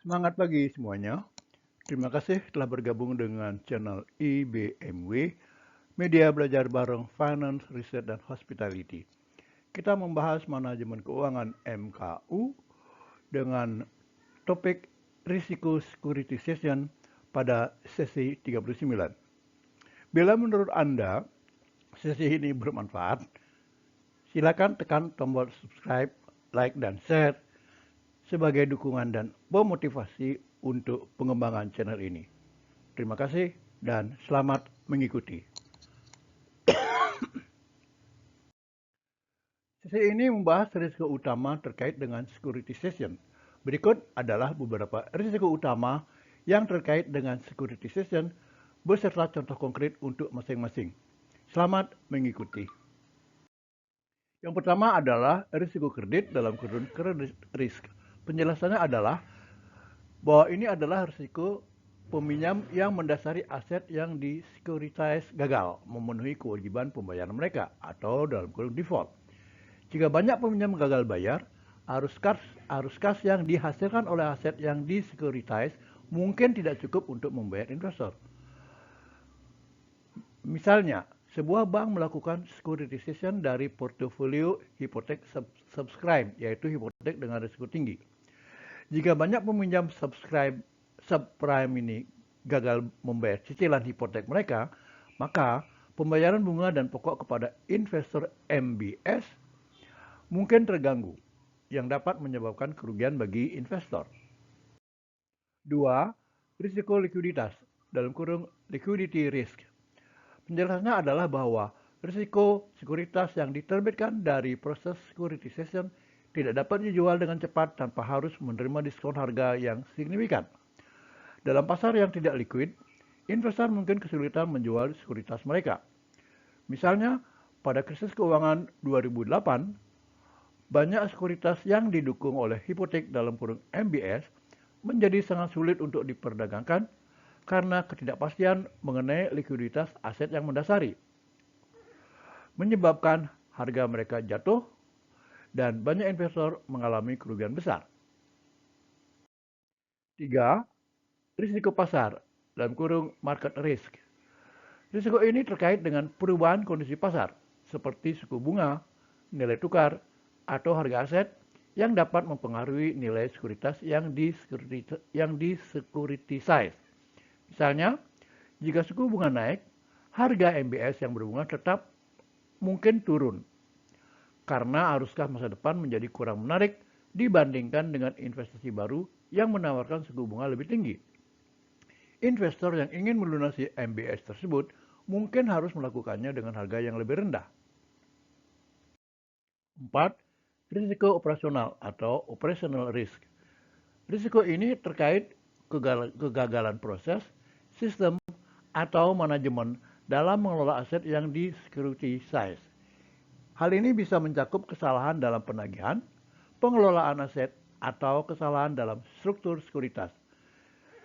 Semangat pagi semuanya. Terima kasih telah bergabung dengan channel IBMW, Media Belajar Bareng Finance, Research, dan Hospitality. Kita membahas manajemen keuangan MKU dengan topik risiko securitization pada sesi 39. Bila menurut Anda sesi ini bermanfaat, silakan tekan tombol subscribe, like, dan share sebagai dukungan dan memotivasi untuk pengembangan channel ini. Terima kasih dan selamat mengikuti. Sesi ini membahas risiko utama terkait dengan securitization. Berikut adalah beberapa risiko utama yang terkait dengan securitization beserta contoh konkret untuk masing-masing. Selamat mengikuti. Yang pertama adalah risiko kredit dalam kurun credit risk. Penjelasannya adalah bahwa ini adalah risiko peminjam yang mendasari aset yang di-securitize gagal memenuhi kewajiban pembayaran mereka atau dalam kurung default. Jika banyak peminjam gagal bayar, arus kas yang dihasilkan oleh aset yang di-securitize mungkin tidak cukup untuk membayar investor. Misalnya, sebuah bank melakukan securitization dari portofolio hipotek subprime, yaitu hipotek dengan risiko tinggi. Jika banyak peminjam subprime ini gagal membayar cicilan hipotek mereka, maka pembayaran bunga dan pokok kepada investor MBS mungkin terganggu, yang dapat menyebabkan kerugian bagi investor. 2. Risiko likuiditas, dalam kurung liquidity risk. Penjelasannya adalah bahwa risiko sekuritas yang diterbitkan dari proses securitization tidak dapat dijual dengan cepat tanpa harus menerima diskon harga yang signifikan. Dalam pasar yang tidak liquid, investor mungkin kesulitan menjual sekuritas mereka. Misalnya, pada krisis keuangan 2008, banyak sekuritas yang didukung oleh hipotek dalam kurung MBS menjadi sangat sulit untuk diperdagangkan karena ketidakpastian mengenai likuiditas aset yang mendasari, menyebabkan harga mereka jatuh dan banyak investor mengalami kerugian besar. 3. Risiko pasar, dalam kurung market risk. Risiko ini terkait dengan perubahan kondisi pasar, seperti suku bunga, nilai tukar, atau harga aset yang dapat mempengaruhi nilai sekuritas yang di-securitize. Misalnya, jika suku bunga naik, harga MBS yang berbunga tetap mungkin turun karena arus kas masa depan menjadi kurang menarik dibandingkan dengan investasi baru yang menawarkan suku bunga lebih tinggi. Investor yang ingin melunasi MBS tersebut mungkin harus melakukannya dengan harga yang lebih rendah. 4. Risiko operasional atau operational risk. Risiko ini terkait kegagalan proses, sistem, atau manajemen dalam mengelola aset yang di-securitize. Hal ini bisa mencakup kesalahan dalam penagihan, pengelolaan aset, atau kesalahan dalam struktur sekuritas.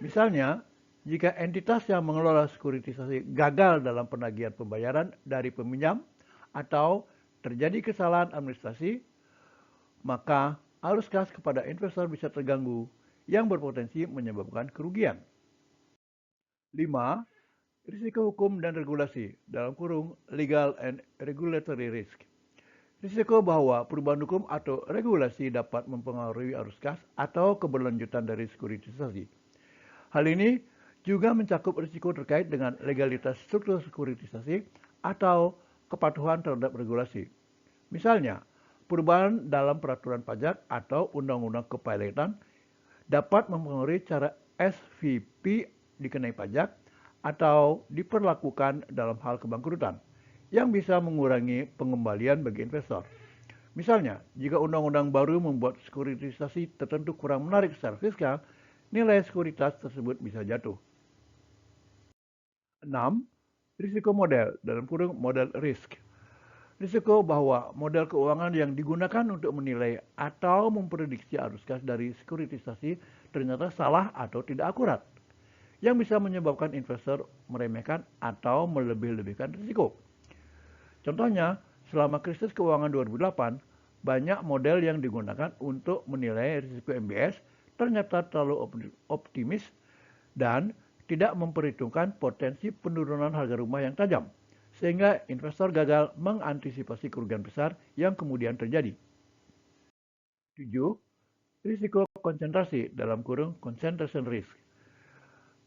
Misalnya, jika entitas yang mengelola sekuritisasi gagal dalam penagihan pembayaran dari peminjam atau terjadi kesalahan administrasi, maka arus kas kepada investor bisa terganggu yang berpotensi menyebabkan kerugian. 5. Risiko hukum dan regulasi, dalam kurung legal and regulatory risk. Risiko bahwa perubahan hukum atau regulasi dapat mempengaruhi arus kas atau keberlanjutan dari sekuritisasi. Hal ini juga mencakup risiko terkait dengan legalitas struktur sekuritisasi atau kepatuhan terhadap regulasi. Misalnya, perubahan dalam peraturan pajak atau undang-undang kepilotan dapat mempengaruhi cara SVP dikenai pajak atau diperlakukan dalam hal kebangkrutan, yang bisa mengurangi pengembalian bagi investor. Misalnya, jika undang-undang baru membuat sekuritisasi tertentu kurang menarik secara fiskal, nilai sekuritas tersebut bisa jatuh. 6. Risiko model, dalam kurung model risk. Risiko bahwa model keuangan yang digunakan untuk menilai atau memprediksi arus kas dari sekuritisasi ternyata salah atau tidak akurat, yang bisa menyebabkan investor meremehkan atau melebih-lebihkan risiko. Contohnya, selama krisis keuangan 2008, banyak model yang digunakan untuk menilai risiko MBS ternyata terlalu optimis dan tidak memperhitungkan potensi penurunan harga rumah yang tajam, sehingga investor gagal mengantisipasi kerugian besar yang kemudian terjadi. 7. Risiko konsentrasi dalam kurung concentration risk.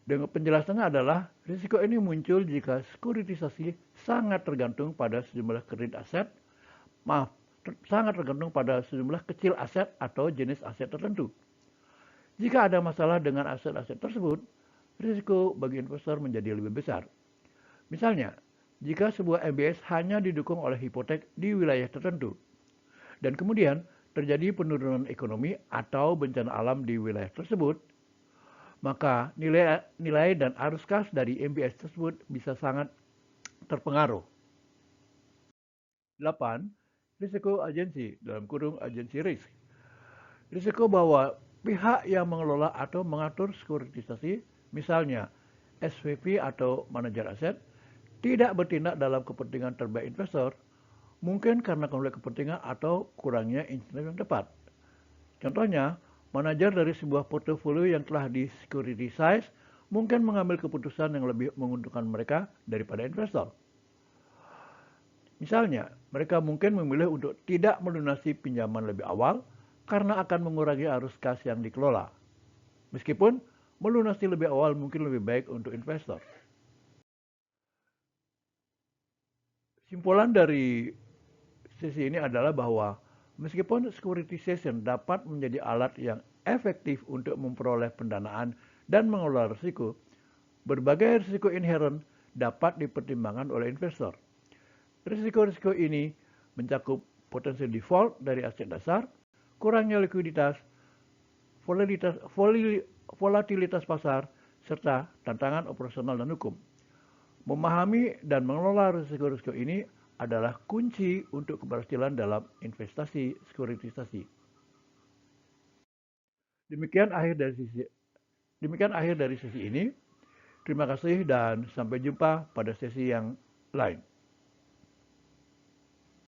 Dengan penjelasannya adalah risiko ini muncul jika sekuritisasi sangat tergantung pada sejumlah kredit aset, sangat tergantung pada sejumlah kecil aset atau jenis aset tertentu. Jika ada masalah dengan aset-aset tersebut, risiko bagi investor menjadi lebih besar. Misalnya, jika sebuah MBS hanya didukung oleh hipotek di wilayah tertentu, dan kemudian terjadi penurunan ekonomi atau bencana alam di wilayah tersebut, maka nilai dan arus kas dari MBS tersebut bisa sangat terpengaruh. 8. Risiko agensi dalam kurung agensi risk. Risiko bahwa pihak yang mengelola atau mengatur sekuritisasi, misalnya SVP atau manajer aset, tidak bertindak dalam kepentingan terbaik investor, mungkin karena konflik kepentingan atau kurangnya insentif yang tepat. Contohnya, manajer dari sebuah portofolio yang telah di-securitize mungkin mengambil keputusan yang lebih menguntungkan mereka daripada investor. Misalnya, mereka mungkin memilih untuk tidak melunasi pinjaman lebih awal karena akan mengurangi arus kas yang dikelola. Meskipun melunasi lebih awal mungkin lebih baik untuk investor. Simpulan dari sesi ini adalah bahwa meskipun securitization dapat menjadi alat yang efektif untuk memperoleh pendanaan dan mengelola risiko, berbagai risiko inherent dapat dipertimbangkan oleh investor. Risiko-risiko ini mencakup potensi default dari aset dasar, kurangnya likuiditas, volatilitas pasar, serta tantangan operasional dan hukum. Memahami dan mengelola risiko-risiko ini adalah kunci untuk keberhasilan dalam investasi sekuritisasi. Demikian akhir dari sesi ini. Terima kasih dan sampai jumpa pada sesi yang lain.